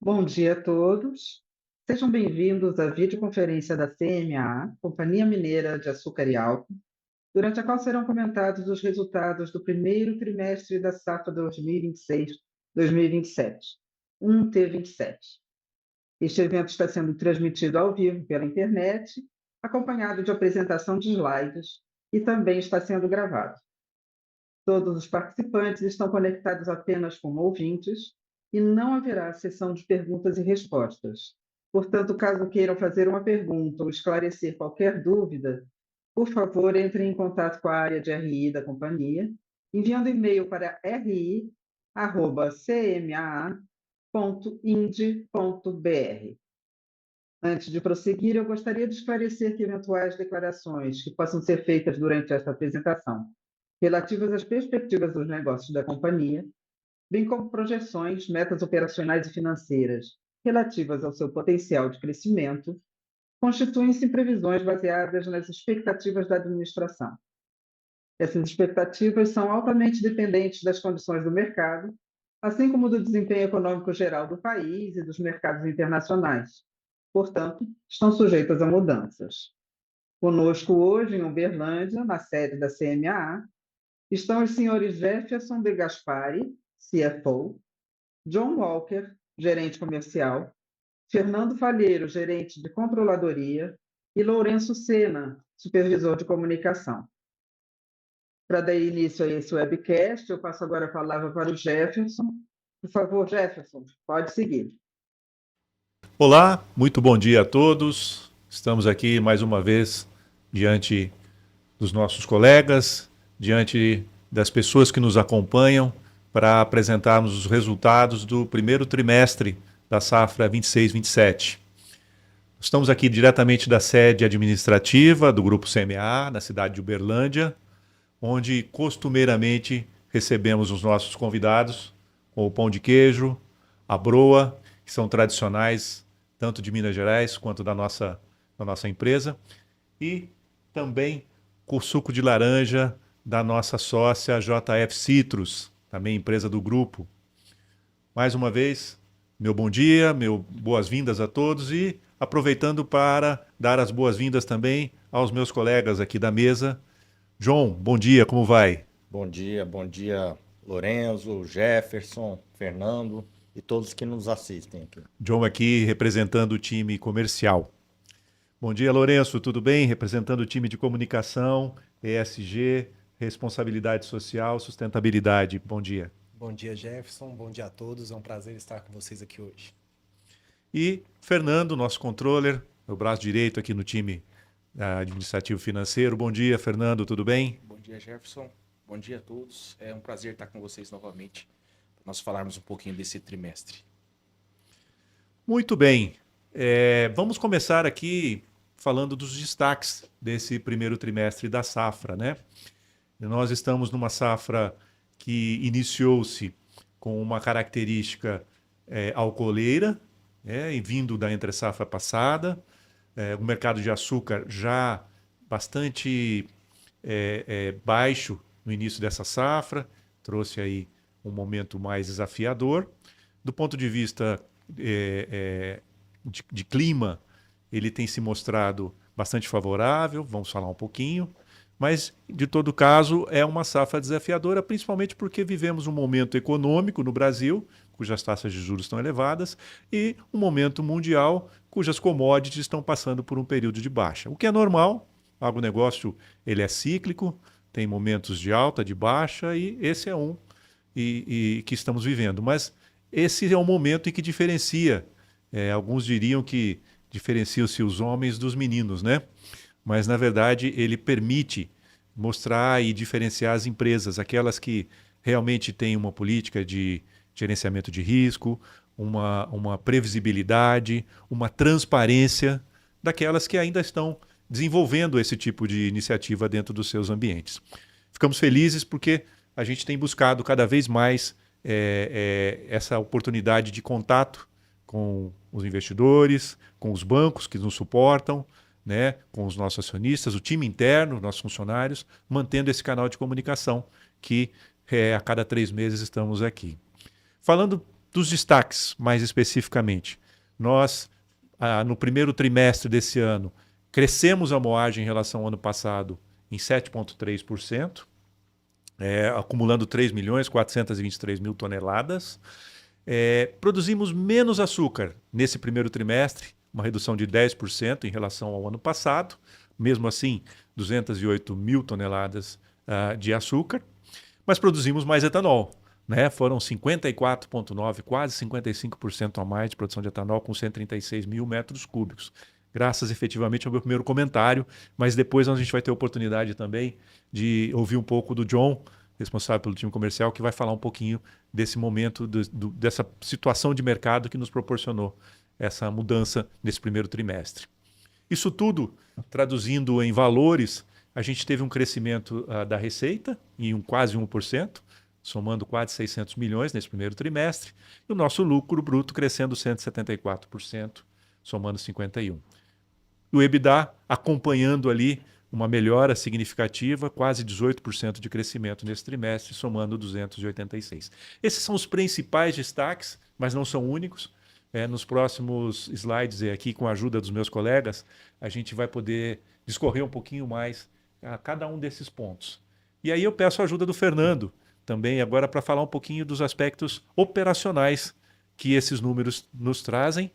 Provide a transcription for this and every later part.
Bom dia a todos. Sejam bem-vindos à videoconferência da CMA, Companhia Mineira de Açúcar e Álcool, durante a qual serão comentados os resultados do primeiro trimestre da safra 2026-2027, 1T27. Este evento está sendo transmitido ao vivo pela internet, acompanhado de apresentação de slides, e também está sendo gravado. Todos os participantes estão conectados apenas como ouvintes e não haverá sessão de perguntas e respostas. Portanto, caso queiram fazer uma pergunta ou esclarecer qualquer dúvida, por favor, entre em contato com a área de RI da companhia, enviando e-mail para ri@cmaa.ind.br. Antes de prosseguir, eu gostaria de esclarecer que eventuais declarações que possam ser feitas durante esta apresentação, relativas às perspectivas dos negócios da companhia, bem como projeções, metas operacionais e financeiras relativas ao seu potencial de crescimento, constituem-se em previsões baseadas nas expectativas da administração. Essas expectativas são altamente dependentes das condições do mercado, assim como do desempenho econômico geral do país e dos mercados internacionais. Portanto, estão sujeitas a mudanças. Conosco hoje, em Uberlândia, na sede da CMA, estão os senhores Jefferson de Gaspari, CFO, John Walker, gerente comercial, Fernando Falheiro, gerente de controladoria, e Lourenço Sena, supervisor de comunicação. Para dar início a esse webcast, eu passo agora a palavra para o Jefferson. Por favor, Jefferson, pode seguir. Olá, muito bom dia a todos. Estamos aqui mais uma vez diante dos nossos colegas, diante das pessoas que nos acompanham para apresentarmos os resultados do primeiro trimestre da safra 26-27. Estamos aqui diretamente da sede administrativa do Grupo CMA, na cidade de Uberlândia, onde costumeiramente recebemos os nossos convidados com o pão de queijo, a broa, que são tradicionais tanto de Minas Gerais quanto da nossa empresa, e também com o suco de laranja da nossa sócia JF Citrus, também empresa do grupo. Mais uma vez, meu bom dia, meu boas-vindas a todos e aproveitando para dar as boas-vindas também aos meus colegas aqui da mesa. John, bom dia, como vai? Bom dia, Lorenzo, Jefferson, Fernando e todos que nos assistem aqui. John aqui representando o time comercial. Bom dia, Lourenço, tudo bem? Representando o time de comunicação, ESG, responsabilidade social, sustentabilidade. Bom dia. Bom dia, Jefferson. Bom dia a todos. É um prazer estar com vocês aqui hoje. E Fernando, nosso controller, o braço direito aqui no time administrativo financeiro. Bom dia, Fernando, tudo bem? Bom dia, Jefferson. Bom dia a todos. É um prazer estar com vocês novamente para nós falarmos um pouquinho desse trimestre. Muito bem. Vamos começar aqui falando dos destaques desse primeiro trimestre da safra, né? Nós estamos numa safra que iniciou-se com uma característica alcooleira, vindo da entre-safra passada, o mercado de açúcar já bastante baixo no início dessa safra, trouxe aí um momento mais desafiador. Do ponto de vista de clima, ele tem se mostrado bastante favorável, vamos falar um pouquinho, mas, de todo caso, é uma safra desafiadora, principalmente porque vivemos um momento econômico no Brasil, cujas taxas de juros estão elevadas, e um momento mundial, cujas commodities estão passando por um período de baixa. O que é normal, o agronegócio ele é cíclico, tem momentos de alta, de baixa, e esse é um que estamos vivendo. Mas esse é um momento em que diferencia, alguns diriam que diferenciam-se os homens dos meninos, né? Mas, na verdade, ele permite mostrar e diferenciar as empresas, aquelas que realmente têm uma política de gerenciamento de risco, uma previsibilidade, uma transparência, daquelas que ainda estão desenvolvendo esse tipo de iniciativa dentro dos seus ambientes. Ficamos felizes porque a gente tem buscado cada vez mais essa oportunidade de contato com os investidores, com os bancos que nos suportam, né, com os nossos acionistas, o time interno, nossos funcionários, mantendo esse canal de comunicação que a cada 3 meses estamos aqui. Falando Dos destaques, mais especificamente, nós, no primeiro trimestre desse ano, crescemos a moagem em relação ao ano passado em 7,3%, acumulando 3.423.000 toneladas. Produzimos menos açúcar nesse primeiro trimestre, uma redução de 10% em relação ao ano passado, mesmo assim, 208.000 toneladas de açúcar, mas produzimos mais etanol. Né? Foram 54,9%, quase 55% a mais de produção de etanol, com 136 mil metros cúbicos. Graças efetivamente ao meu primeiro comentário, mas depois a gente vai ter oportunidade também de ouvir um pouco do John, responsável pelo time comercial, que vai falar um pouquinho desse momento, dessa situação de mercado que nos proporcionou essa mudança nesse primeiro trimestre. Isso tudo, traduzindo em valores, a gente teve um crescimento da receita em quase 1%, somando quase 600 milhões nesse primeiro trimestre, e o nosso lucro bruto crescendo 174%, somando 51%. O EBITDA acompanhando ali uma melhora significativa, quase 18% de crescimento nesse trimestre, somando 286. Esses são os principais destaques, mas não são únicos. Nos próximos slides, aqui com a ajuda dos meus colegas, a gente vai poder discorrer um pouquinho mais a cada um desses pontos. E aí eu peço a ajuda do Fernando, também agora para falar um pouquinho dos aspectos operacionais que esses números nos trazem.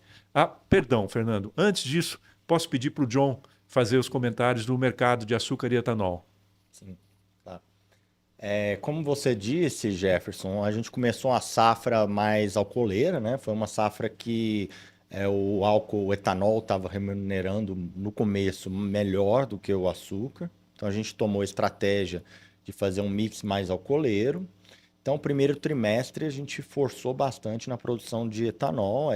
Perdão, Fernando, antes disso, posso pedir para o John fazer os comentários do mercado de açúcar e etanol? Sim, claro. Como você disse, Jefferson, a gente começou a safra mais alcooleira, né? Foi uma safra que o etanol estava remunerando no começo melhor do que o açúcar. Então a gente tomou a estratégia de fazer um mix mais alcooleiro. Então, o primeiro trimestre a gente forçou bastante na produção de etanol,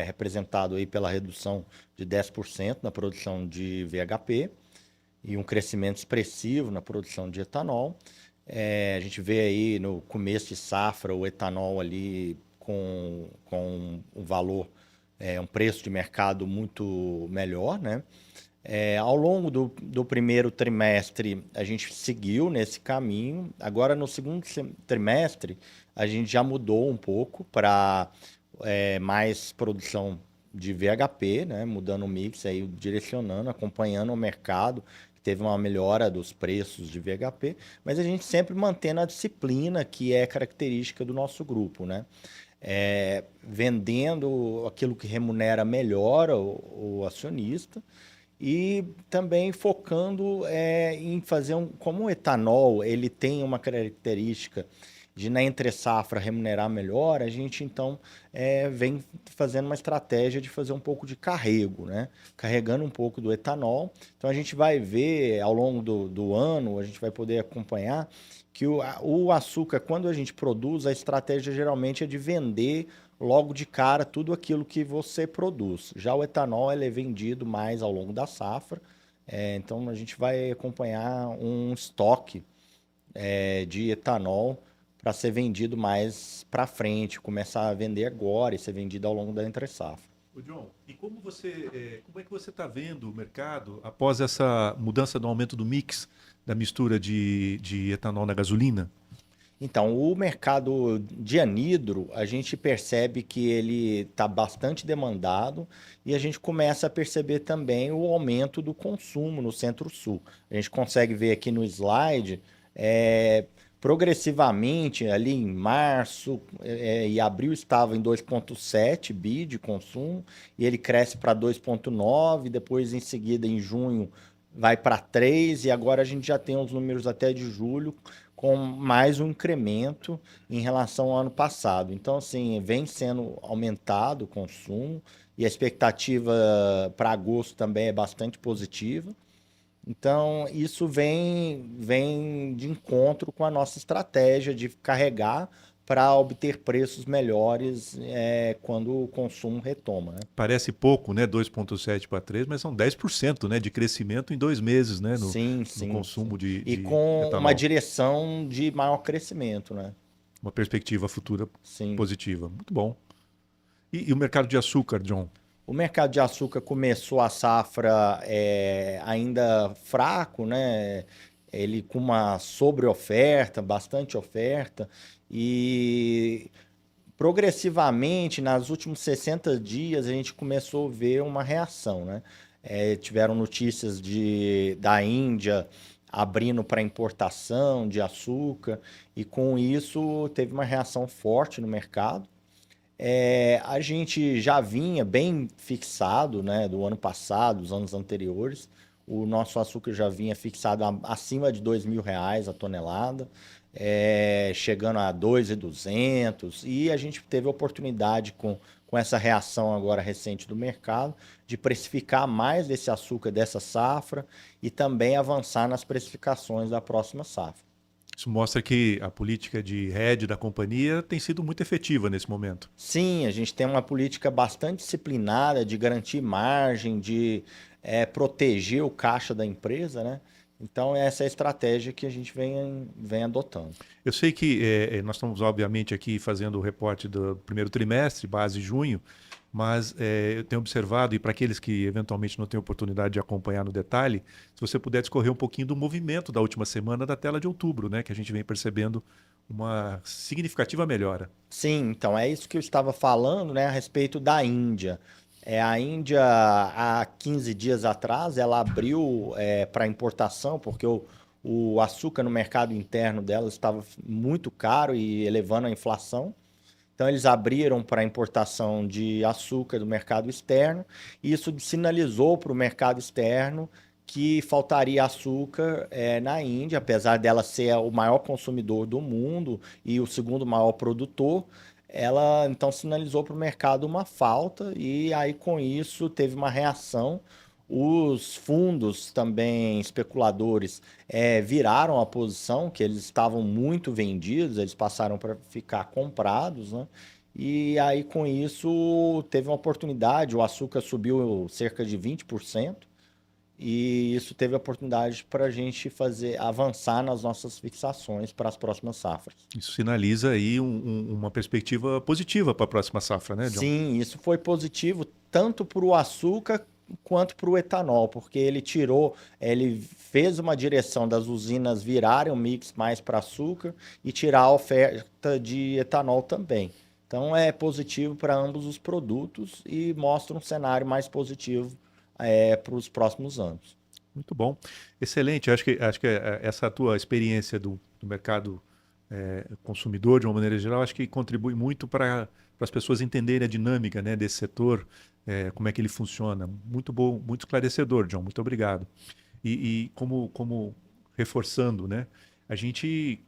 representado aí pela redução de 10% na produção de VHP e um crescimento expressivo na produção de etanol. A gente vê aí no começo de safra o etanol ali com um valor, um preço de mercado muito melhor, né? Ao longo do primeiro trimestre, a gente seguiu nesse caminho. Agora, no segundo trimestre, a gente já mudou um pouco para mais produção de VHP, né? Mudando o mix, aí, direcionando, acompanhando o mercado, que teve uma melhora dos preços de VHP, mas a gente sempre mantendo a disciplina que é característica do nosso grupo, né? Vendendo aquilo que remunera melhor o acionista, e também focando em fazer como o etanol ele tem uma característica de na entre-safra remunerar melhor, a gente então vem fazendo uma estratégia de fazer um pouco de carrego, né? Carregando um pouco do etanol. Então a gente vai ver ao longo do ano, a gente vai poder acompanhar que o açúcar, quando a gente produz, a estratégia geralmente é de vender logo de cara tudo aquilo que você produz. Já o etanol ele é vendido mais ao longo da safra, então a gente vai acompanhar um estoque de etanol para ser vendido mais para frente, começar a vender agora e ser vendido ao longo da entre-safra. Ô John, e como é que você está vendo o mercado após essa mudança do aumento do mix da mistura de etanol na gasolina? Então, o mercado de anidro, a gente percebe que ele está bastante demandado e a gente começa a perceber também o aumento do consumo no Centro-Sul. A gente consegue ver aqui no slide, progressivamente, ali em março e abril estava em 2,7 bi de consumo e ele cresce para 2,9, depois em seguida em junho vai para 3 e agora a gente já tem os números até de julho com mais um incremento em relação ao ano passado. Então, assim, vem sendo aumentado o consumo e a expectativa para agosto também é bastante positiva. Então, isso vem de encontro com a nossa estratégia de carregar para obter preços melhores quando o consumo retoma, né? Parece pouco, né? 2,7 para 3, mas são 10%, né, de crescimento em 2 meses, né? No consumo de E com etanol. uma direção de maior crescimento, né? Uma perspectiva futura Sim. positiva. Muito bom. E o mercado de açúcar, John? O mercado de açúcar começou a safra ainda fraco, né? Ele com uma sobreoferta, bastante oferta, e Progressivamente, nos últimos 60 dias, a gente começou a ver uma reação, né? Tiveram notícias da Índia abrindo para importação de açúcar, e com isso teve uma reação forte no mercado. A gente já vinha bem fixado, né, do ano passado, dos anos anteriores. O nosso açúcar já vinha fixado acima de R$ 2.000 a tonelada, chegando a 2.200. E a gente teve a oportunidade, com essa reação agora recente do mercado, de precificar mais desse açúcar dessa safra e também avançar nas precificações da próxima safra. Isso mostra que a política de hedge da companhia tem sido muito efetiva nesse momento. Sim, a gente tem uma política bastante disciplinada de garantir margem, de proteger o caixa da empresa, né? Então, essa é a estratégia que a gente vem adotando. Eu sei que nós estamos, obviamente, aqui fazendo o reporte do primeiro trimestre, base junho, mas eu tenho observado, e para aqueles que eventualmente não têm oportunidade de acompanhar no detalhe, se você puder discorrer um pouquinho do movimento da última semana da tela de outubro, né, que a gente vem percebendo uma significativa melhora. Sim, então é isso que eu estava falando, né, a respeito da Índia. A Índia, há 15 dias atrás, ela abriu para importação, porque o açúcar no mercado interno dela estava muito caro e elevando a inflação. Então, eles abriram para importação de açúcar do mercado externo, e isso sinalizou para o mercado externo que faltaria açúcar na Índia, apesar dela ser o maior consumidor do mundo e o segundo maior produtor. Ela então sinalizou para o mercado uma falta, e aí com isso teve uma reação. Os fundos também especuladores viraram a posição, que eles estavam muito vendidos, eles passaram para ficar comprados, né? E aí com isso teve uma oportunidade, o açúcar subiu cerca de 20%, e isso teve a oportunidade para a gente avançar nas nossas fixações para as próximas safras. Isso sinaliza aí uma perspectiva positiva para a próxima safra, né, John? Sim, isso foi positivo tanto para o açúcar quanto para o etanol, porque ele fez uma direção das usinas virarem o mix mais para açúcar e tirar a oferta de etanol também. Então é positivo para ambos os produtos e mostra um cenário mais positivo para os próximos anos. Muito bom. Excelente. Acho que essa tua experiência do mercado consumidor, de uma maneira geral, acho que contribui muito para as pessoas entenderem a dinâmica, né, desse setor, como é que ele funciona. Muito bom, muito esclarecedor, John. Muito obrigado. E como reforçando, né, a gente,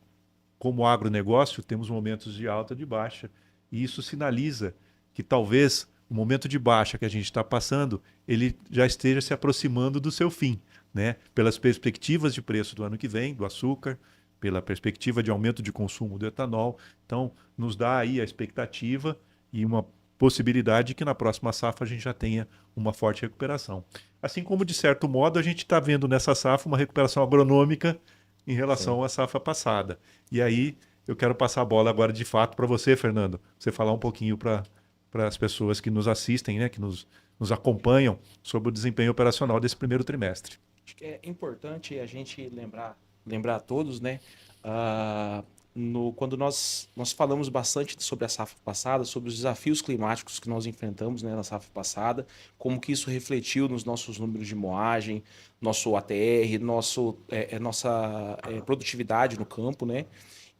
como agronegócio, temos momentos de alta e de baixa, e isso sinaliza que talvez o momento de baixa que a gente está passando, ele já esteja se aproximando do seu fim, né? Pelas perspectivas de preço do ano que vem, do açúcar, pela perspectiva de aumento de consumo do etanol. Então, nos dá aí a expectativa e uma possibilidade de que na próxima safra a gente já tenha uma forte recuperação. Assim como, de certo modo, a gente está vendo nessa safra uma recuperação agronômica em relação à safra passada. E aí, eu quero passar a bola agora de fato para você, Fernando, você falar um pouquinho para as pessoas que nos assistem, né, que nos acompanham sobre o desempenho operacional desse primeiro trimestre. Acho que é importante a gente lembrar a todos, né? Quando nós falamos bastante sobre a safra passada, sobre os desafios climáticos que nós enfrentamos, né, na safra passada, como que isso refletiu nos nossos números de moagem, nosso ATR, nossa produtividade no campo, né?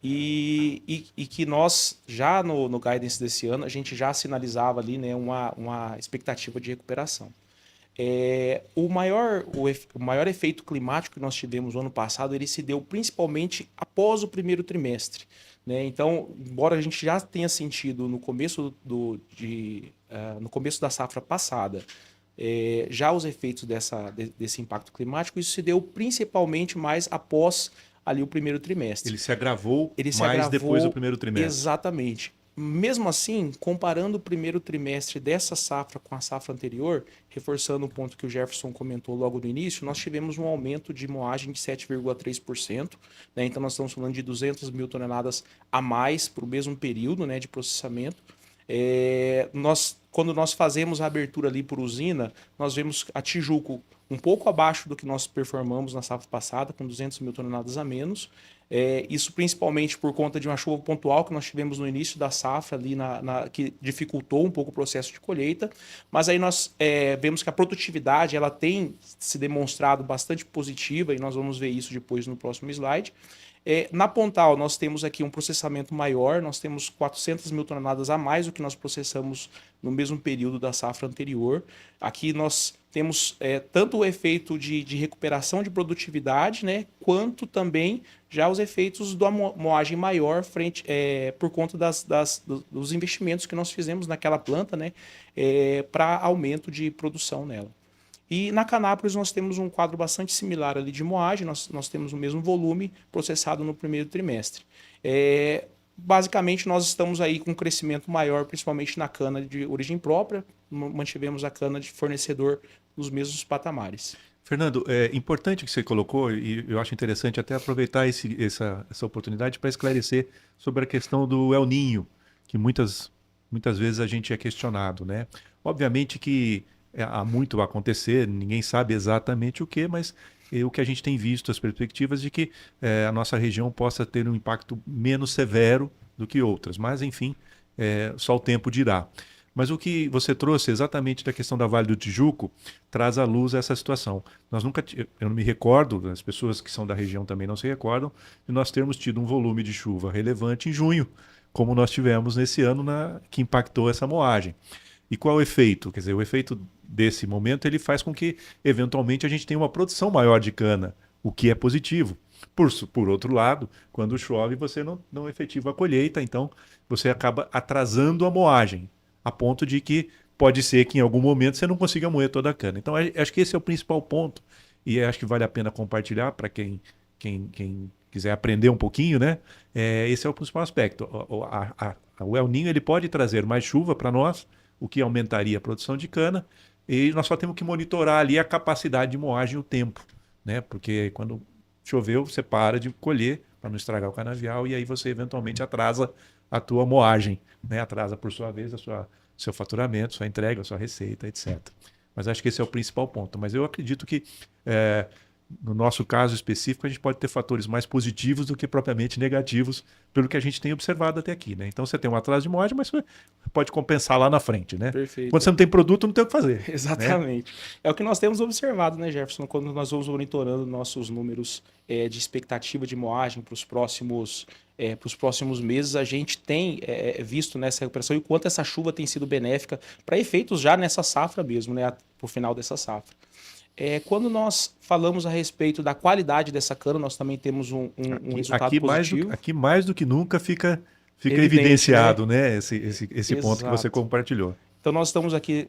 E que nós, já no guidance desse ano, a gente já sinalizava ali, né, uma expectativa de recuperação. O maior efeito climático que nós tivemos no ano passado, ele se deu principalmente após o primeiro trimestre, né? Então, embora a gente já tenha sentido no começo da safra passada, já os efeitos desse impacto climático, isso se deu principalmente mais após ali o primeiro trimestre. Ele se agravou depois do primeiro trimestre. Exatamente. Mesmo assim, comparando o primeiro trimestre dessa safra com a safra anterior, reforçando o ponto que o Jefferson comentou logo no início, nós tivemos um aumento de moagem de 7,3%, né? Então nós estamos falando de 200 mil toneladas a mais para o mesmo período, né, de processamento. Nós quando nós fazemos a abertura ali por usina, nós vemos a Tijuco um pouco abaixo do que nós performamos na safra passada, com 200 mil toneladas a menos. Isso principalmente por conta de uma chuva pontual que nós tivemos no início da safra ali, que dificultou um pouco o processo de colheita, mas aí nós vemos que a produtividade ela tem se demonstrado bastante positiva e nós vamos ver isso depois no próximo slide. Na Pontal, nós temos aqui um processamento maior, nós temos 400 mil toneladas a mais do que nós processamos no mesmo período da safra anterior. Aqui nós temos tanto o efeito de recuperação de produtividade, né, quanto também já os efeitos da moagem maior por conta dos investimentos que nós fizemos naquela planta, né, para aumento de produção nela. E na Canápolis nós temos um quadro bastante similar ali de moagem, nós temos o mesmo volume processado no primeiro trimestre. Basicamente nós estamos aí com um crescimento maior, principalmente na cana de origem própria, mantivemos a cana de fornecedor nos mesmos patamares. Fernando, é importante o que você colocou, e eu acho interessante até aproveitar essa oportunidade para esclarecer sobre a questão do El Niño, que muitas vezes a gente é questionado, né? Obviamente que há muito a acontecer, ninguém sabe exatamente o que, mas o que a gente tem visto, as perspectivas de que a nossa região possa ter um impacto menos severo do que outras. Mas, enfim, só o tempo dirá. Mas o que você trouxe exatamente da questão da Vale do Tijuco traz à luz essa situação. Eu não me recordo, as pessoas que são da região também não se recordam, de nós termos tido um volume de chuva relevante em junho, como nós tivemos nesse ano que impactou essa moagem. E qual é o efeito? Quer dizer, o efeito desse momento ele faz com que, eventualmente, a gente tenha uma produção maior de cana, o que é positivo. Por outro lado, quando chove, você não efetiva a colheita, então você acaba atrasando a moagem, a ponto de que pode ser que em algum momento você não consiga moer toda a cana. Então, acho que esse é o principal ponto, e acho que vale a pena compartilhar para quem quiser aprender um pouquinho, né? Esse é o principal aspecto. O El Niño ele pode trazer mais chuva para nós, o que aumentaria a produção de cana, e nós só temos que monitorar ali a capacidade de moagem e o tempo, né? Porque quando choveu, você para de colher para não estragar o canavial e aí você eventualmente atrasa a tua moagem, né? Atrasa, por sua vez, seu faturamento, sua entrega, sua receita, etc. Mas acho que esse é o principal ponto. Mas eu acredito que, no nosso caso específico, a gente pode ter fatores mais positivos do que propriamente negativos, pelo que a gente tem observado até aqui, né? Então você tem um atraso de moagem, mas você pode compensar lá na frente, né? Perfeito. Quando você não tem produto, não tem o que fazer. Exatamente. Né? É o que nós temos observado, né, Jefferson? Quando nós vamos monitorando nossos números de expectativa de moagem para os próximos meses, a gente tem visto nessa recuperação e o quanto essa chuva tem sido benéfica para efeitos já nessa safra mesmo, né? Para o final dessa safra. Quando nós falamos a respeito da qualidade dessa cana, nós também temos um resultado positivo. Aqui mais do que nunca fica evidenciado, né? Esse ponto que você compartilhou. Então nós estamos aqui,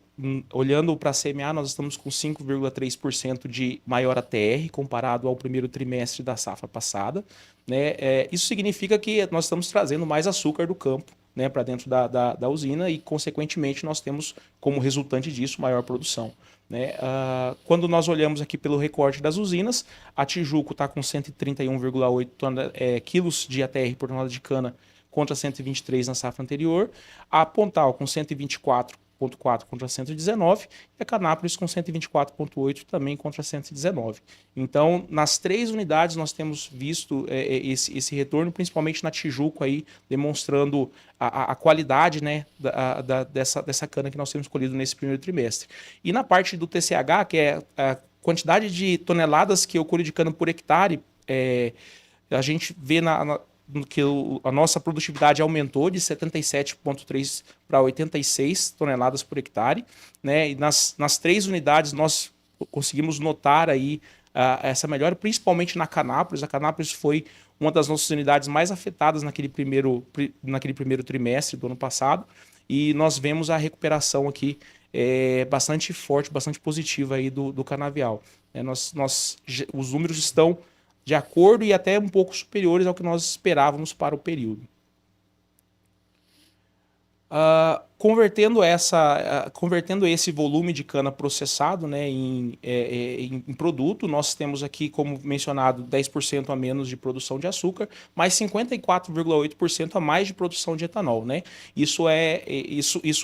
olhando para a CMA, nós estamos com 5,3% de maior ATR comparado ao primeiro trimestre da safra passada. Né? Isso significa que nós estamos trazendo mais açúcar do campo, né, para dentro da usina e, consequentemente, nós temos como resultante disso maior produção. Né? Quando nós olhamos aqui pelo recorte das usinas, a Tijuco está com 131,8 quilos de ATR por tonelada de cana contra 123 na safra anterior, a Pontal com 124,4 contra 119 e a Canápolis com 124,8 também contra 119. Então, nas três unidades nós temos visto esse retorno, principalmente na Tijuco aí, demonstrando a qualidade, né, dessa cana que nós temos colhido nesse primeiro trimestre. E na parte do TCH, que é a quantidade de toneladas que eu colho de cana por hectare, a gente vê que a nossa produtividade aumentou de 77,3 para 86 toneladas por hectare, né? E nas três unidades nós conseguimos notar aí essa melhora, principalmente na Canápolis. A Canápolis foi uma das nossas unidades mais afetadas naquele primeiro trimestre do ano passado, e nós vemos a recuperação aqui bastante forte, bastante positiva aí do canavial. Os números estão de acordo e até um pouco superiores ao que nós esperávamos para o período. Convertendo esse volume de cana processado, né, em produto, nós temos aqui, como mencionado, 10% a menos de produção de açúcar, mais 54,8% a mais de produção de etanol, né? Isso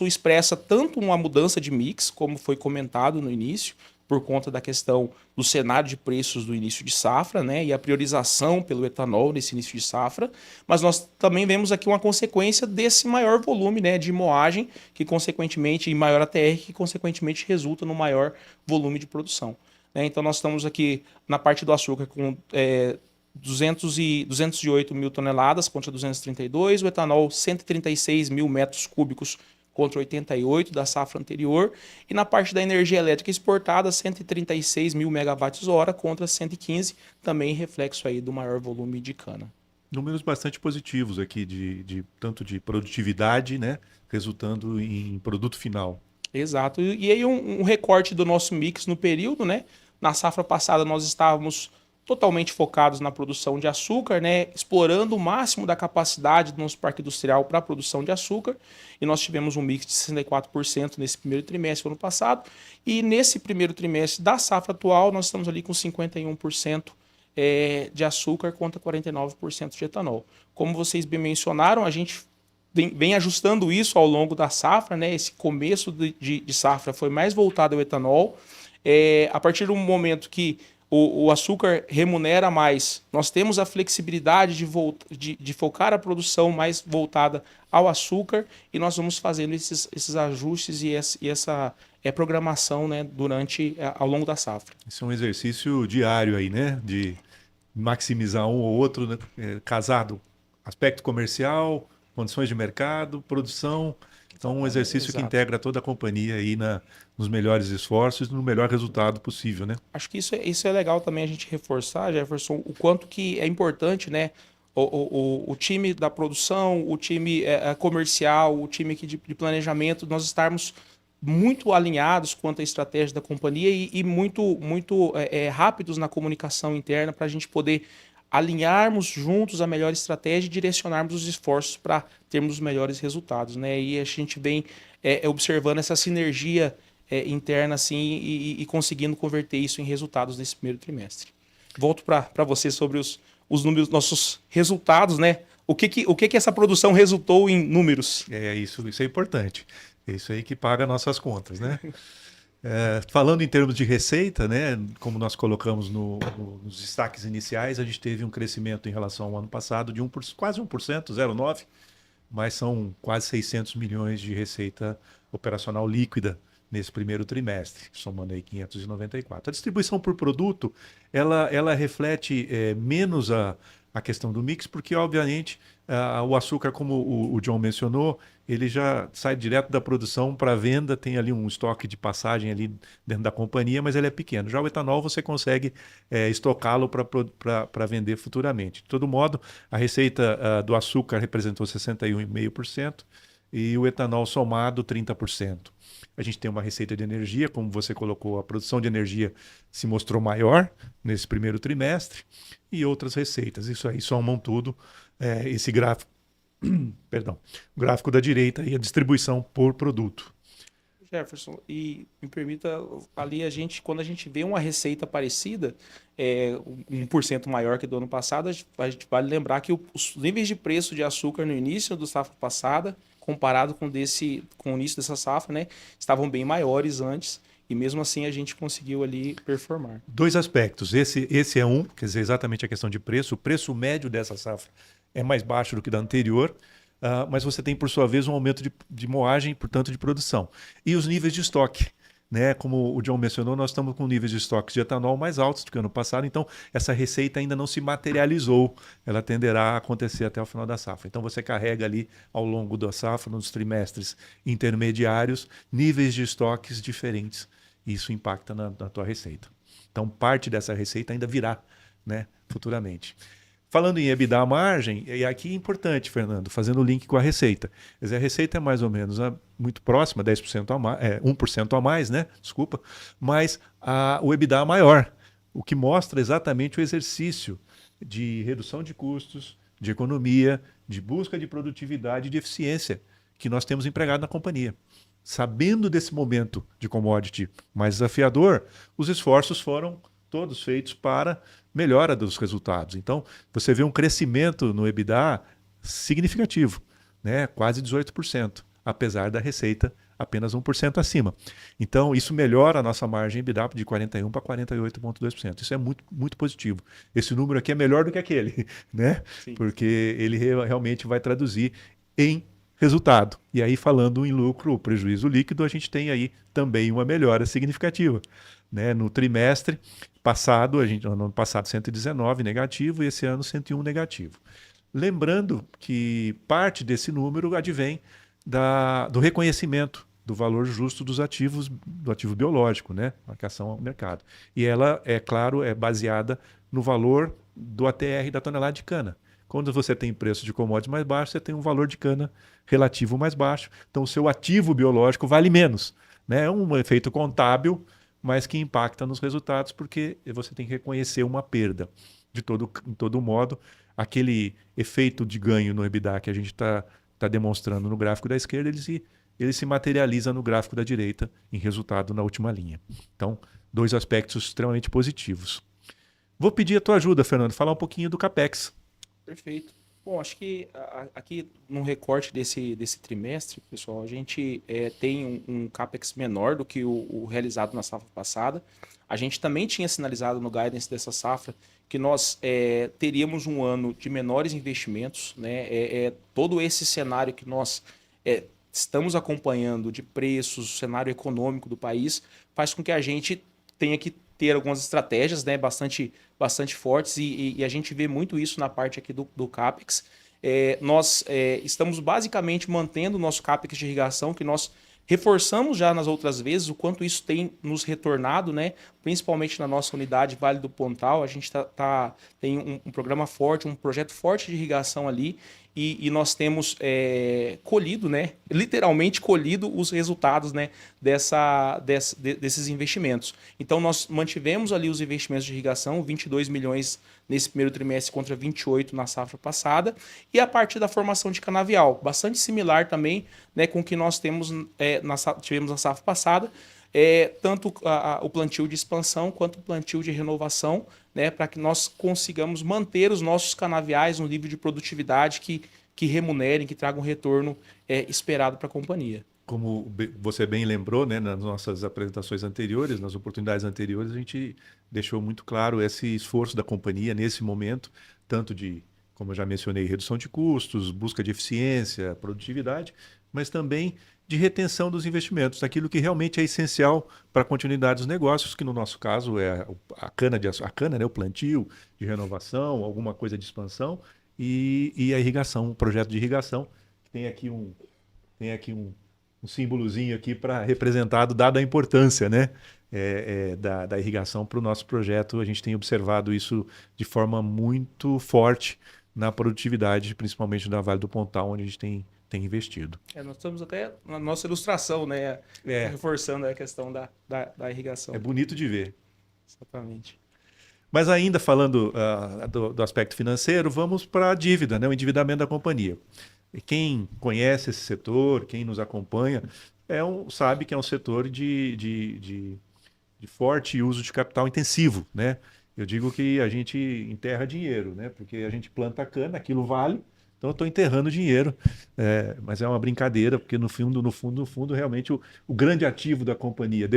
expressa tanto uma mudança de mix, como foi comentado no início, por conta da questão do cenário de preços do início de safra, né, e a priorização pelo etanol nesse início de safra, mas nós também vemos aqui uma consequência desse maior volume, né, de moagem, que consequentemente, e maior ATR, que consequentemente resulta no maior volume de produção. Né? Então nós estamos aqui na parte do açúcar com 208 mil toneladas contra 232, o etanol 136 mil metros cúbicos contra 88 da safra anterior, e na parte da energia elétrica exportada, 136 mil megawatts-hora contra 115, também reflexo aí do maior volume de cana. Números bastante positivos aqui, tanto de produtividade, né, resultando em produto final. Exato. E aí um recorte do nosso mix no período, né? Na safra passada nós estávamos totalmente focados na produção de açúcar, né, explorando o máximo da capacidade do nosso parque industrial para a produção de açúcar, e nós tivemos um mix de 64% nesse primeiro trimestre do ano passado, e nesse primeiro trimestre da safra atual nós estamos ali com 51% de açúcar contra 49% de etanol. Como vocês bem mencionaram, a gente vem ajustando isso ao longo da safra, né? Esse começo de safra foi mais voltado ao etanol. A partir do momento que o açúcar remunera mais, nós temos a flexibilidade de focar a produção mais voltada ao açúcar, e nós vamos fazendo esses ajustes e essa programação, né, ao longo da safra. Isso é um exercício diário aí, né? De maximizar um ou outro, né? Casado, aspecto comercial, condições de mercado, produção. Então, um exercício que integra toda a companhia aí nos melhores esforços e no melhor resultado possível, né? Acho que isso é legal também a gente reforçar, Jefferson, o quanto que é importante, né? O time da produção, o time comercial, o time aqui de planejamento, nós estarmos muito alinhados quanto à estratégia da companhia e muito rápidos na comunicação interna para a gente poder alinharmos juntos a melhor estratégia e direcionarmos os esforços para termos os melhores resultados, né? E a gente vem observando essa sinergia interna assim e conseguindo converter isso em resultados nesse primeiro trimestre. Volto para você sobre os números, nossos resultados, né? O que essa produção resultou em números? Isso é importante. É isso aí que paga nossas contas, né? Falando em termos de receita, né, como nós colocamos nos destaques iniciais, a gente teve um crescimento em relação ao ano passado de quase 1%, 0,9%, mas são quase 600 milhões de receita operacional líquida nesse primeiro trimestre, somando aí 594. A distribuição por produto, ela reflete menos a questão do mix, porque, obviamente, o açúcar, como o John mencionou, ele já sai direto da produção para a venda, tem ali um estoque de passagem ali dentro da companhia, mas ele é pequeno. Já o etanol você consegue estocá-lo para vender futuramente. De todo modo, a receita do açúcar representou 61,5% e o etanol somado 30%. A gente tem uma receita de energia, como você colocou, a produção de energia se mostrou maior nesse primeiro trimestre, e outras receitas. Isso aí somam tudo, esse gráfico, perdão, o gráfico da direita e a distribuição por produto. Jefferson, e me permita, ali quando a gente vê uma receita parecida, 1% maior que do ano passado, a gente vale lembrar que os níveis de preço de açúcar no início do safra passada, comparado com o início dessa safra, né, estavam bem maiores antes, e mesmo assim a gente conseguiu ali performar. Dois aspectos. Esse é um, quer dizer, exatamente a questão de preço. O preço médio dessa safra é mais baixo do que da anterior, mas você tem, por sua vez, um aumento de moagem, portanto, de produção. E os níveis de estoque. Né? Como o John mencionou, nós estamos com níveis de estoques de etanol mais altos do que ano passado, então essa receita ainda não se materializou, ela tenderá a acontecer até o final da safra. Então você carrega ali ao longo da safra, nos trimestres intermediários, níveis de estoques diferentes, e isso impacta na tua receita. Então parte dessa receita ainda virá, né, futuramente. Falando em EBITDA margem, e aqui é importante, Fernando, fazendo o link com a receita. Quer dizer, a receita é mais ou menos muito próxima, 10% a mais, 1% a mais, né? Desculpa, mas o EBITDA é maior, o que mostra exatamente o exercício de redução de custos, de economia, de busca de produtividade e de eficiência que nós temos empregado na companhia. Sabendo desse momento de commodity mais desafiador, os esforços foram todos feitos para melhora dos resultados. Então, você vê um crescimento no EBITDA significativo, né? Quase 18%, apesar da receita apenas 1% acima. Então, isso melhora a nossa margem EBITDA de 41% para 48,2%. Isso é muito, muito positivo. Esse número aqui é melhor do que aquele, né? Sim. Porque ele realmente vai traduzir em resultado. E aí, falando em lucro, prejuízo líquido, a gente tem aí também uma melhora significativa, né? No trimestre passado, no ano passado 119 negativo e esse ano 101 negativo. Lembrando que parte desse número advém do reconhecimento do valor justo dos ativos, do ativo biológico, né? Marcação ao mercado. E ela, é claro, é baseada no valor do ATR da tonelada de cana. Quando você tem preço de commodities mais baixo, você tem um valor de cana relativo mais baixo. Então, o seu ativo biológico vale menos, né? É um efeito contábil, mas que impacta nos resultados, porque você tem que reconhecer uma perda. Em todo modo, aquele efeito de ganho no EBITDA que a gente está demonstrando no gráfico da esquerda, ele se materializa no gráfico da direita em resultado na última linha. Então, dois aspectos extremamente positivos. Vou pedir a tua ajuda, Fernando, falar um pouquinho do CAPEX. Perfeito. Bom, acho que aqui no recorte desse trimestre, pessoal, a gente tem um CAPEX menor do que o realizado na safra passada. A gente também tinha sinalizado no guidance dessa safra que nós teríamos um ano de menores investimentos, né? Todo esse cenário que nós estamos acompanhando de preços, o cenário econômico do país, faz com que a gente tenha que ter algumas estratégias, né, bastante fortes e a gente vê muito isso na parte aqui do CAPEX. Nós estamos basicamente mantendo o nosso CAPEX de irrigação, que nós reforçamos já nas outras vezes o quanto isso tem nos retornado, né, principalmente na nossa unidade Vale do Pontal. A gente tem um programa forte, um projeto forte de irrigação ali e nós temos colhido, né, literalmente colhido os resultados, né, desses investimentos. Então nós mantivemos ali os investimentos de irrigação, 22 milhões nesse primeiro trimestre contra 28 na safra passada, e a partir da formação de canavial, bastante similar também, né, com o que nós tivemos na safra passada, tanto o plantio de expansão quanto o plantio de renovação, né, para que nós consigamos manter os nossos canaviais no nível de produtividade que remunerem, que tragam um retorno esperado para a companhia. Como você bem lembrou, né, nas nossas apresentações anteriores, nas oportunidades anteriores, a gente deixou muito claro esse esforço da companhia nesse momento, tanto de, como eu já mencionei, redução de custos, busca de eficiência, produtividade, mas também de retenção dos investimentos, daquilo que realmente é essencial para a continuidade dos negócios, que no nosso caso é a cana, né, o plantio de renovação, alguma coisa de expansão e a irrigação, o projeto de irrigação, que tem aqui um símbolozinho aqui para representado, dada a importância, né, da irrigação para o nosso projeto. A gente tem observado isso de forma muito forte na produtividade, principalmente da Vale do Pontal, onde a gente tem investido. Nós estamos até na nossa ilustração, né, reforçando a questão da irrigação. É bonito de ver. Exatamente. Mas ainda falando do aspecto financeiro, vamos para a dívida, né, o endividamento da companhia. Quem conhece esse setor, quem nos acompanha, sabe que é um setor de forte uso de capital intensivo, né? Eu digo que a gente enterra dinheiro, né? Porque a gente planta cana, aquilo vale, então eu estou enterrando dinheiro. Mas é uma brincadeira, porque no fundo, realmente o grande ativo da companhia,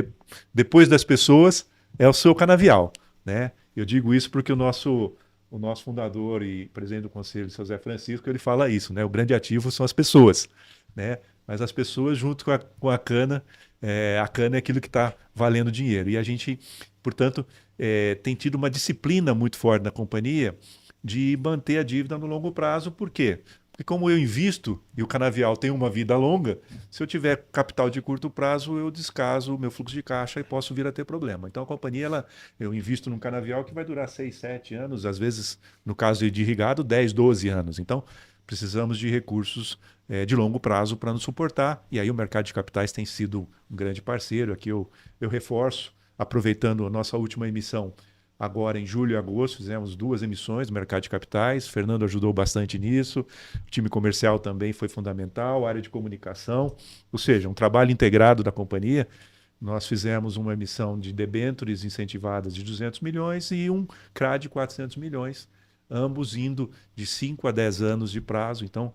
depois das pessoas, é o seu canavial, né? Eu digo isso porque o nosso fundador e presidente do conselho, seu Zé Francisco, ele fala isso, né? O grande ativo são as pessoas, né? Mas as pessoas junto com a cana é aquilo que está valendo dinheiro. E a gente, portanto, tem tido uma disciplina muito forte na companhia de manter a dívida no longo prazo. Por quê? Porque como eu invisto e o canavial tem uma vida longa, se eu tiver capital de curto prazo, eu descaso o meu fluxo de caixa e posso vir a ter problema. Então a companhia, eu invisto num canavial que vai durar 6, 7 anos, às vezes, no caso de irrigado, 10, 12 anos. Então precisamos de recursos de longo prazo para nos suportar. E aí o mercado de capitais tem sido um grande parceiro. Aqui eu reforço, aproveitando a nossa última emissão, agora em julho e agosto, fizemos 2 emissões no mercado de capitais. Fernando ajudou bastante nisso. O time comercial também foi fundamental, a área de comunicação, ou seja, um trabalho integrado da companhia. Nós fizemos uma emissão de debêntures incentivadas de 200 milhões e um CRA de 400 milhões, ambos indo de 5 a 10 anos de prazo. Então,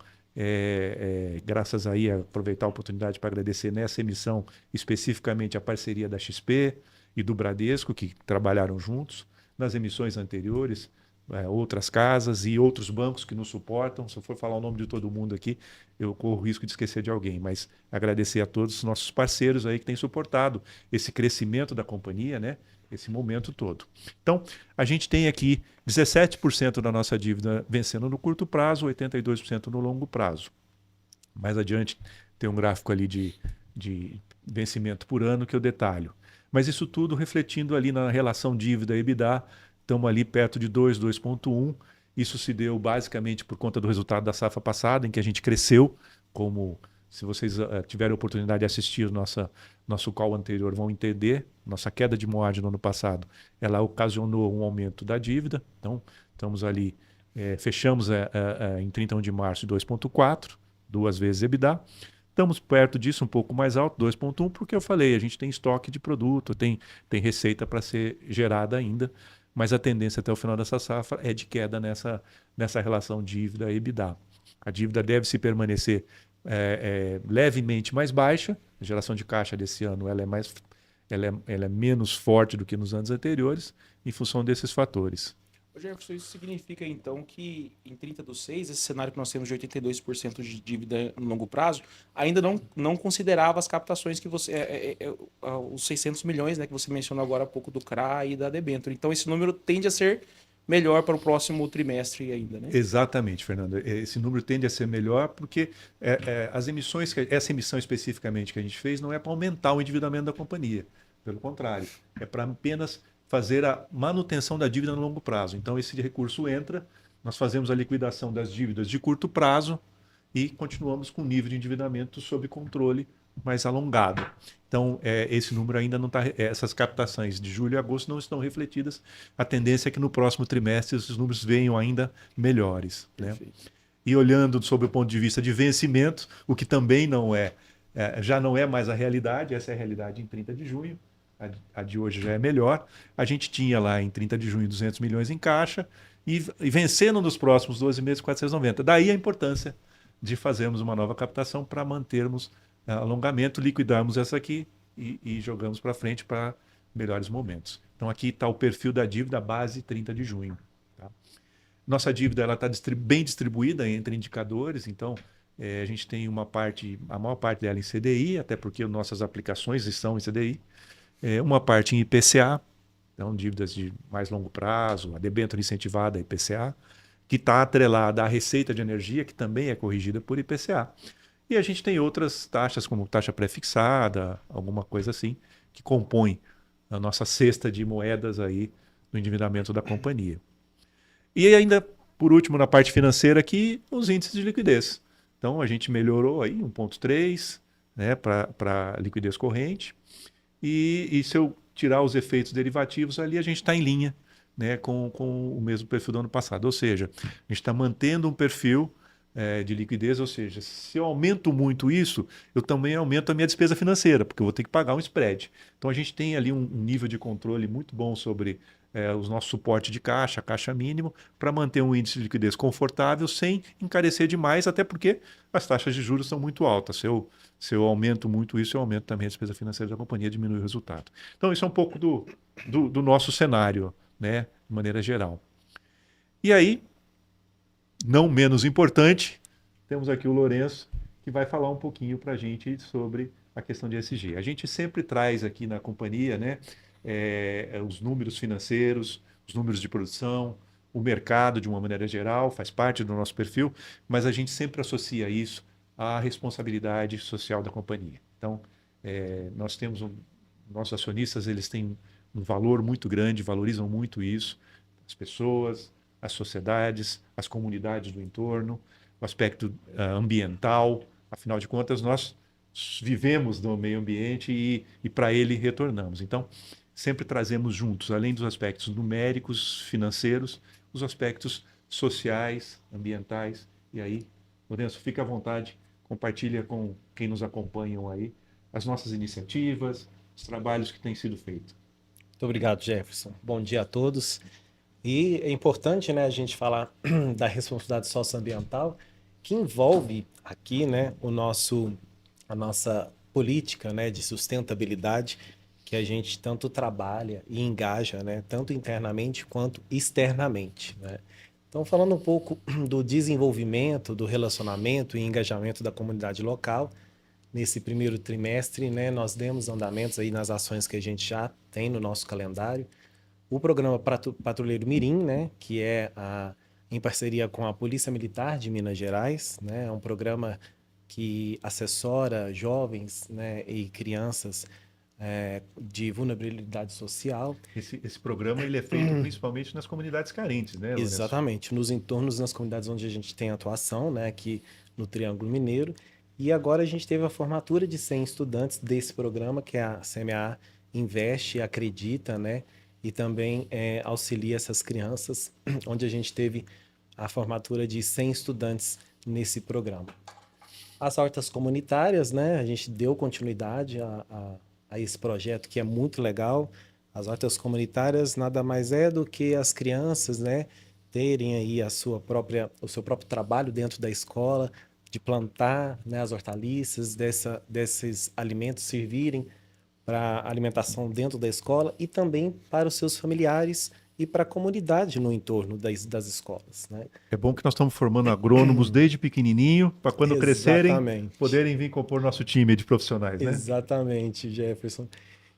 graças aí, aproveitar a oportunidade para agradecer nessa emissão especificamente a parceria da XP e do Bradesco, que trabalharam juntos. Nas emissões anteriores, outras casas e outros bancos que nos suportam. Se eu for falar o nome de todo mundo aqui, eu corro o risco de esquecer de alguém, mas agradecer a todos os nossos parceiros aí que têm suportado esse crescimento da companhia, né? Esse momento todo. Então, a gente tem aqui 17% da nossa dívida vencendo no curto prazo, 82% no longo prazo. Mais adiante tem um gráfico ali de vencimento por ano que eu detalho. Mas isso tudo refletindo ali na relação dívida-EBITDA, estamos ali perto de 2, 2,1. Isso se deu basicamente por conta do resultado da safra passada, em que a gente cresceu, como se vocês tiverem a oportunidade de assistir nosso call anterior, vão entender. Nossa queda de margem no ano passado, ela ocasionou um aumento da dívida. Então, estamos ali, fechamos em 31 de março 2,4, 2 vezes EBITDA. Estamos perto disso, um pouco mais alto, 2,1, porque eu falei, a gente tem estoque de produto, tem receita para ser gerada ainda, mas a tendência até o final dessa safra é de queda nessa relação dívida-EBITDA. A dívida deve se permanecer levemente mais baixa, a geração de caixa desse ano ela é menos forte do que nos anos anteriores, em função desses fatores. Jefferson, isso significa então que em 30/6, esse cenário que nós temos de 82% de dívida no longo prazo, ainda não considerava as captações que você, os 600 milhões, né, que você mencionou agora há pouco do CRA e da debênture. Então esse número tende a ser melhor para o próximo trimestre ainda, né? Exatamente, Fernando. Esse número tende a ser melhor porque as emissões, essa emissão especificamente que a gente fez, não é para aumentar o endividamento da companhia. Pelo contrário, é para apenas fazer a manutenção da dívida no longo prazo. Então, esse recurso entra, nós fazemos a liquidação das dívidas de curto prazo e continuamos com o nível de endividamento sob controle mais alongado. Então, esse número ainda não está... Essas captações de julho e agosto não estão refletidas. A tendência é que no próximo trimestre esses números venham ainda melhores. Né? E olhando sob o ponto de vista de vencimento, o que também já não é mais a realidade, essa é a realidade em 30 de junho, a de hoje já é melhor. A gente tinha lá em 30 de junho 200 milhões em caixa e vencendo nos próximos 12 meses 490. Daí a importância de fazermos uma nova captação para mantermos alongamento, liquidarmos essa aqui e jogamos para frente para melhores momentos. Então aqui está o perfil da dívida base 30 de junho. Tá? Nossa dívida está bem distribuída entre indicadores, então a gente tem a maior parte dela em CDI, até porque nossas aplicações estão em CDI. Uma parte em IPCA, então dívidas de mais longo prazo, a debênture incentivada a IPCA, que está atrelada à receita de energia, que também é corrigida por IPCA. E a gente tem outras taxas, como taxa pré-fixada, alguma coisa assim, que compõem a nossa cesta de moedas aí no endividamento da companhia. E ainda, por último, na parte financeira aqui, os índices de liquidez. Então, a gente melhorou aí 1,3, né, para liquidez corrente. E se eu tirar os efeitos derivativos ali, a gente está em linha, né, com o mesmo perfil do ano passado. Ou seja, a gente está mantendo um perfil de liquidez, ou seja, se eu aumento muito isso, eu também aumento a minha despesa financeira, porque eu vou ter que pagar um spread. Então a gente tem ali um nível de controle muito bom sobre os nossos suporte de caixa mínimo, para manter um índice de liquidez confortável, sem encarecer demais, até porque as taxas de juros são muito altas. Se eu aumento muito isso, eu aumento também a despesa financeira da companhia, diminui o resultado. Então isso é um pouco do nosso cenário, né, de maneira geral. E aí, não menos importante, temos aqui o Lourenço, que vai falar um pouquinho para a gente sobre a questão de ESG. A gente sempre traz aqui na companhia, né, os números financeiros, os números de produção, o mercado de uma maneira geral, faz parte do nosso perfil, mas a gente sempre associa isso à responsabilidade social da companhia. Então, nós temos nossos acionistas, eles têm um valor muito grande, valorizam muito isso, as pessoas, as sociedades, as comunidades do entorno, o aspecto ambiental. Afinal de contas, nós vivemos no meio ambiente e para ele retornamos. Então, sempre trazemos juntos, além dos aspectos numéricos, financeiros, os aspectos sociais, ambientais. E aí, Lourenço, fica à vontade, compartilha com quem nos acompanham aí as nossas iniciativas, os trabalhos que têm sido feitos. Muito obrigado, Jefferson. Bom dia a todos. E é importante, né, a gente falar da responsabilidade socioambiental, que envolve aqui, né, a nossa política, né, de sustentabilidade, que a gente tanto trabalha e engaja, né, tanto internamente quanto externamente, né? Então, falando um pouco do desenvolvimento, do relacionamento e engajamento da comunidade local, nesse primeiro trimestre, né, nós demos andamentos aí nas ações que a gente já tem no nosso calendário. O programa Patrulheiro Mirim, né, que é em parceria com a Polícia Militar de Minas Gerais, né, é um programa que assessora jovens, né, e crianças de vulnerabilidade social. Esse programa ele é feito principalmente nas comunidades carentes, né, Lourenço? Exatamente, nos entornos, nas comunidades onde a gente tem atuação, né, aqui no Triângulo Mineiro. E agora a gente teve a formatura de 100 estudantes desse programa, que a CMA investe, acredita, né, e também auxilia essas crianças, onde a gente teve a formatura de 100 estudantes nesse programa. As hortas comunitárias, né, a gente deu continuidade a esse projeto que é muito legal. As hortas comunitárias nada mais é do que as crianças, né, terem aí o seu próprio trabalho dentro da escola, de plantar, né, as hortaliças, desses alimentos servirem para alimentação dentro da escola e também para os seus familiares e para a comunidade no entorno das escolas, né? É bom que nós estamos formando agrônomos desde pequenininho, para quando crescerem, Exatamente. poderem vir compor nosso time de profissionais, né? Exatamente, Jefferson.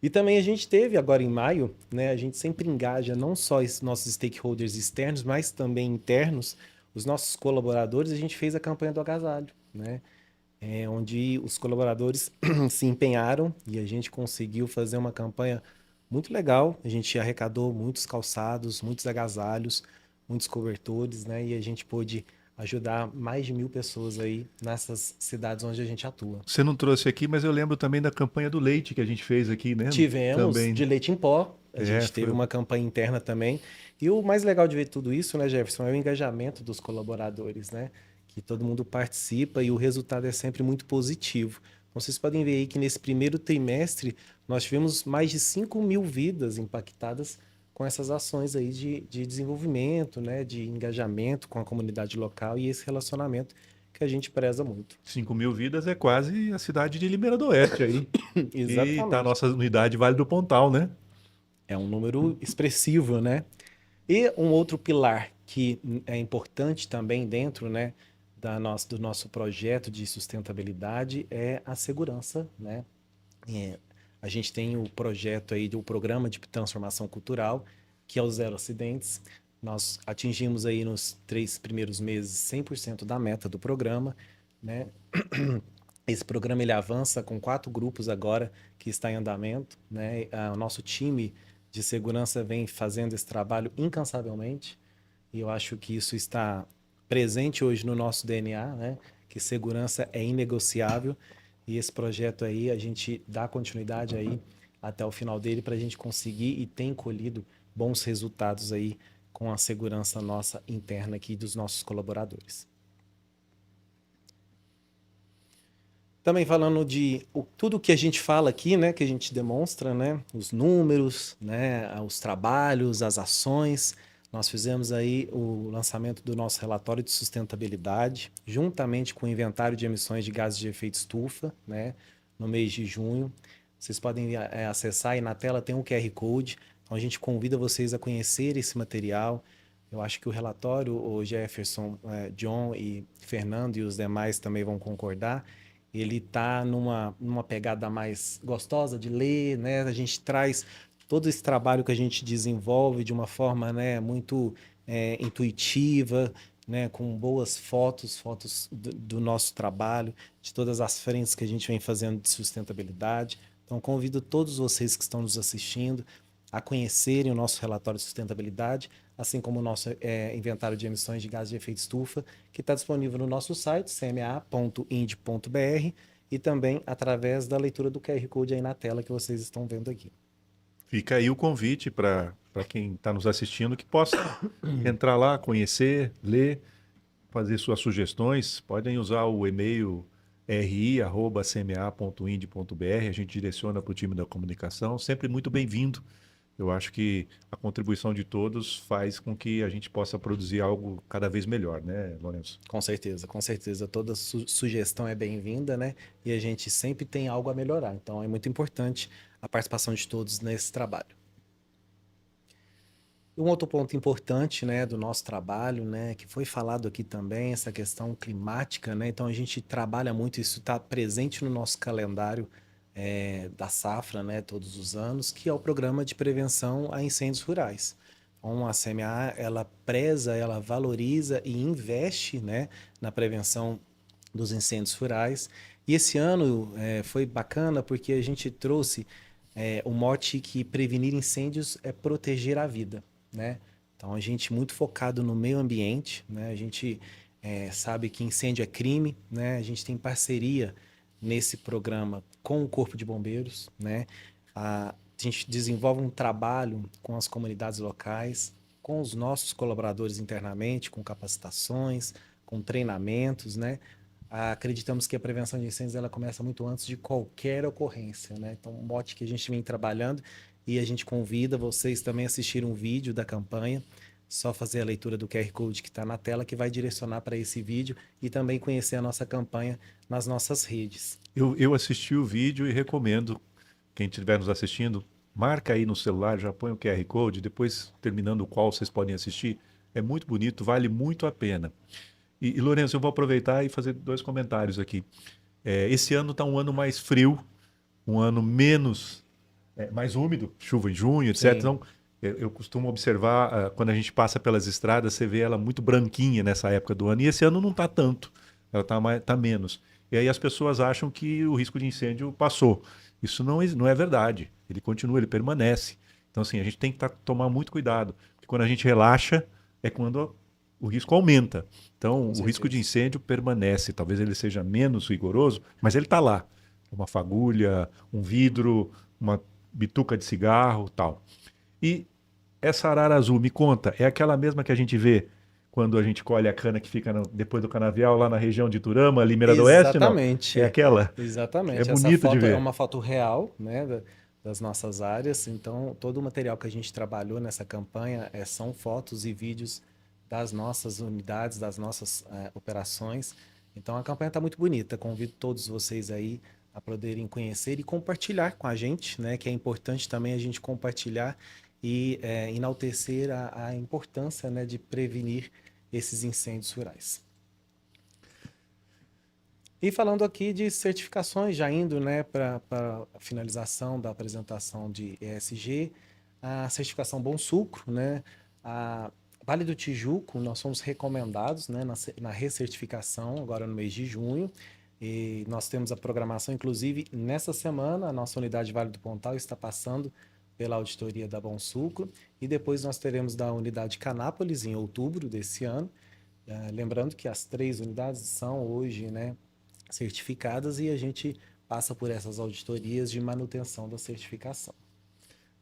E também a gente teve agora em maio, né? A gente sempre engaja não só os nossos stakeholders externos, mas também internos, os nossos colaboradores. A gente fez a campanha do agasalho, né? Onde os colaboradores se empenharam e a gente conseguiu fazer uma campanha muito legal. A gente arrecadou muitos calçados, muitos agasalhos, muitos cobertores, né? E a gente pôde ajudar mais de 1.000 pessoas aí nessas cidades onde a gente atua. Você não trouxe aqui, mas eu lembro também da campanha do leite que a gente fez aqui, né? Tivemos também. de leite em pó, a gente teve uma campanha interna também. E o mais legal de ver tudo isso, né, Jefferson, é o engajamento dos colaboradores, né? Que todo mundo participa e o resultado é sempre muito positivo. Então, vocês podem ver aí que nesse primeiro trimestre nós tivemos mais de 5.000 vidas impactadas com essas ações aí de desenvolvimento, né, de engajamento com a comunidade local e esse relacionamento que a gente preza muito. 5.000 vidas é quase a cidade de Limeira do Oeste aí. Exatamente. E tá a nossa unidade Vale do Pontal, né? É um número expressivo, né? E um outro pilar que é importante também dentro, né, do nosso projeto de sustentabilidade é a segurança, né? A gente tem o projeto aí do programa de transformação cultural, que é o Zero Acidentes. Nós atingimos aí nos 3 primeiros meses 100% da meta do programa, né? Esse programa ele avança com 4 grupos agora que está em andamento, né? O nosso time de segurança vem fazendo esse trabalho incansavelmente e eu acho que isso está presente hoje no nosso DNA, né? Que segurança é inegociável e esse projeto aí a gente dá continuidade aí até o final dele para a gente conseguir e tem colhido bons resultados aí com a segurança nossa interna aqui dos nossos colaboradores. Também falando de tudo que a gente fala aqui, né, que a gente demonstra, né, os números, né, os trabalhos, as ações. Nós fizemos aí o lançamento do nosso relatório de sustentabilidade, juntamente com o inventário de emissões de gases de efeito estufa, né, no mês de junho. Vocês podem acessar aí na tela, tem um QR Code. Então a gente convida vocês a conhecer esse material. Eu acho que o relatório, o Jefferson, John e Fernando e os demais também vão concordar. Ele está numa pegada mais gostosa de ler, né? A gente traz todo esse trabalho que a gente desenvolve de uma forma, né, muito intuitiva, né, com boas fotos do nosso trabalho, de todas as frentes que a gente vem fazendo de sustentabilidade. Então, convido todos vocês que estão nos assistindo a conhecerem o nosso relatório de sustentabilidade, assim como o nosso inventário de emissões de gases de efeito estufa, que está disponível no nosso site, cma.ind.br, e também através da leitura do QR Code aí na tela que vocês estão vendo aqui. Fica aí o convite para quem está nos assistindo que possa entrar lá, conhecer, ler, fazer suas sugestões. Podem usar o e-mail ri@cma.ind.br, a gente direciona para o time da comunicação. Sempre muito bem-vindo. Eu acho que a contribuição de todos faz com que a gente possa produzir algo cada vez melhor, né, Lourenço? Com certeza, com certeza. Toda sugestão é bem-vinda, né? E a gente sempre tem algo a melhorar. Então é muito importante a participação de todos nesse trabalho. E um outro ponto importante, né, do nosso trabalho, né, que foi falado aqui também, essa questão climática, né? Então a gente trabalha muito, isso está presente no nosso calendário da safra, né, todos os anos, que é o programa de prevenção a incêndios rurais. Então a CMA, ela preza, ela valoriza e investe, né, na prevenção dos incêndios rurais. E esse ano foi bacana porque a gente trouxe o mote que prevenir incêndios é proteger a vida, né? Então a gente muito focado no meio ambiente, né? A gente sabe que incêndio é crime, né? A gente tem parceria nesse programa com o Corpo de Bombeiros, né? A gente desenvolve um trabalho com as comunidades locais, com os nossos colaboradores internamente, com capacitações, com treinamentos, né? Acreditamos que a prevenção de incêndios ela começa muito antes de qualquer ocorrência, né? Então, um mote que a gente vem trabalhando e a gente convida vocês também a assistir um vídeo da campanha, só fazer a leitura do QR Code que está na tela, que vai direcionar para esse vídeo e também conhecer a nossa campanha nas nossas redes. Eu assisti o vídeo e recomendo, quem estiver nos assistindo, marca aí no celular, já põe o QR Code, depois, terminando o qual vocês podem assistir. É muito bonito, vale muito a pena. E Lourenço, eu vou aproveitar e fazer 2 comentários aqui. Esse ano está um ano mais frio, um ano mais úmido, chuva em junho, etc. Sim. Então, eu costumo observar, quando a gente passa pelas estradas, você vê ela muito branquinha nessa época do ano, e esse ano não está tanto, ela está menos. E aí as pessoas acham que o risco de incêndio passou. Isso não é verdade. Ele continua, ele permanece. Então, assim, a gente tem que tomar muito cuidado, porque quando a gente relaxa, é quando o risco aumenta. Então, o risco de incêndio permanece. Talvez ele seja menos rigoroso, mas ele está lá. Uma fagulha, um vidro, uma bituca de cigarro, tal. E essa arara azul, me conta, é aquela mesma que a gente vê quando a gente colhe a cana que fica depois do canavial, lá na região de Turama, Limeira do Oeste, não? Exatamente. É aquela? Exatamente. É Essa bonito de foto ver. é uma foto real, né, das nossas áreas. Então, todo o material que a gente trabalhou nessa campanha são fotos e vídeos das nossas unidades, das nossas operações. Então, a campanha está muito bonita. Convido todos vocês aí a poderem conhecer e compartilhar com a gente, né, que é importante também a gente compartilhar e enaltecer a importância, né, de prevenir esses incêndios rurais. E falando aqui de certificações, já indo, né, para a finalização da apresentação de ESG, a certificação Bom Sucro, né, a Vale do Tijuco, nós somos recomendados, né, na recertificação agora no mês de junho, e nós temos a programação, inclusive nessa semana, a nossa unidade Vale do Pontal está passando pela auditoria da Bom Sucro, e depois nós teremos da unidade Canápolis em outubro desse ano. Lembrando que as 3 unidades são hoje, né, certificadas e a gente passa por essas auditorias de manutenção da certificação.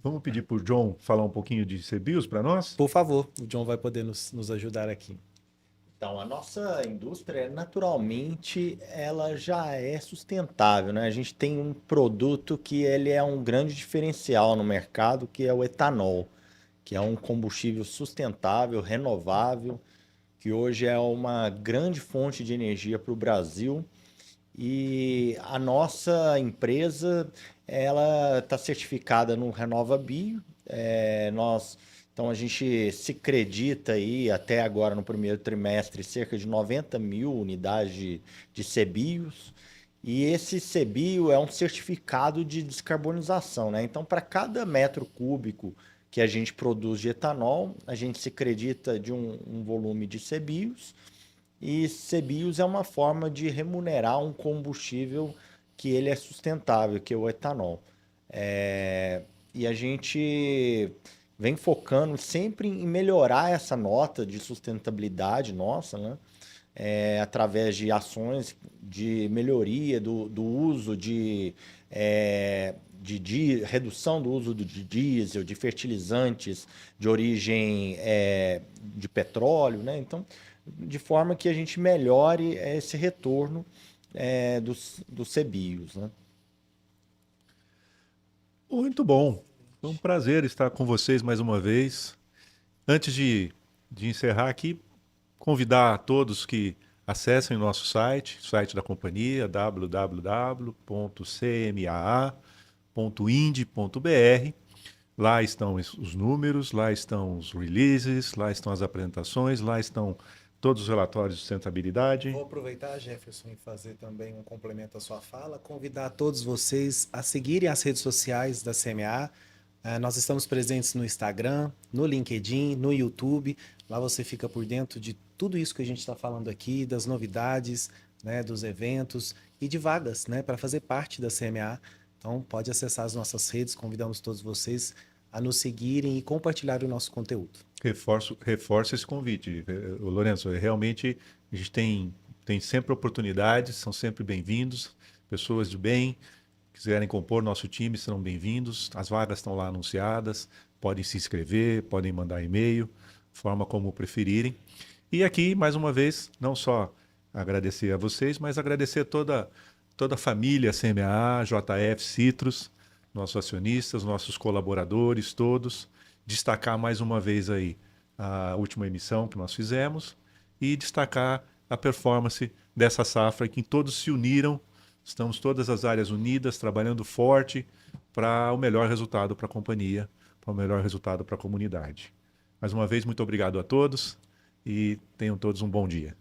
Vamos pedir para o John falar um pouquinho de CBIOS para nós? Por favor, o John vai poder nos ajudar aqui. Então, a nossa indústria, naturalmente, ela já é sustentável, né? A gente tem um produto que ele é um grande diferencial no mercado, que é o etanol, que é um combustível sustentável, renovável, que hoje é uma grande fonte de energia para o Brasil. E a nossa empresa, ela está certificada no RenovaBio. Então a gente se acredita aí até agora no primeiro trimestre cerca de 90 mil unidades de CBIOS. E esse CBIO é um certificado de descarbonização, né? Então, para cada metro cúbico que a gente produz de etanol, a gente se acredita de um volume de CBIOS. E CBIOS é uma forma de remunerar um combustível que ele é sustentável, que é o etanol. E a gente vem focando sempre em melhorar essa nota de sustentabilidade nossa, né? Através de ações de melhoria do uso redução do uso de diesel, de fertilizantes de origem de petróleo, né? Então, de forma que a gente melhore esse retorno dos CBIOS, né? Muito bom. Foi um prazer estar com vocês mais uma vez. Antes de encerrar aqui, convidar a todos que acessem o nosso site da companhia, www.cmaa.ind.br. Lá estão os números, lá estão os releases, lá estão as apresentações, lá estão todos os relatórios de sustentabilidade. Vou aproveitar, Jefferson, e fazer também um complemento à sua fala, convidar todos vocês a seguirem as redes sociais da CMA. Nós estamos presentes no Instagram, no LinkedIn, no YouTube. Lá você fica por dentro de tudo isso que a gente está falando aqui, das novidades, né, dos eventos e de vagas, né, para fazer parte da CMA. Então, pode acessar as nossas redes, convidamos todos vocês a nos seguirem e compartilhar o nosso conteúdo. Reforço esse convite, Lourenço. Realmente, a gente tem sempre oportunidades, são sempre bem-vindos. Pessoas de bem, quiserem compor nosso time, serão bem-vindos. As vagas estão lá anunciadas, podem se inscrever, podem mandar e-mail, forma como preferirem. E aqui, mais uma vez, não só agradecer a vocês, mas agradecer toda a família CMA, JF Citrus, nossos acionistas, nossos colaboradores todos. Destacar mais uma vez aí a última emissão que nós fizemos e destacar a performance dessa safra em que todos se uniram, estamos todas as áreas unidas, trabalhando forte para o melhor resultado para a companhia, para o melhor resultado para a comunidade. Mais uma vez, muito obrigado a todos e tenham todos um bom dia.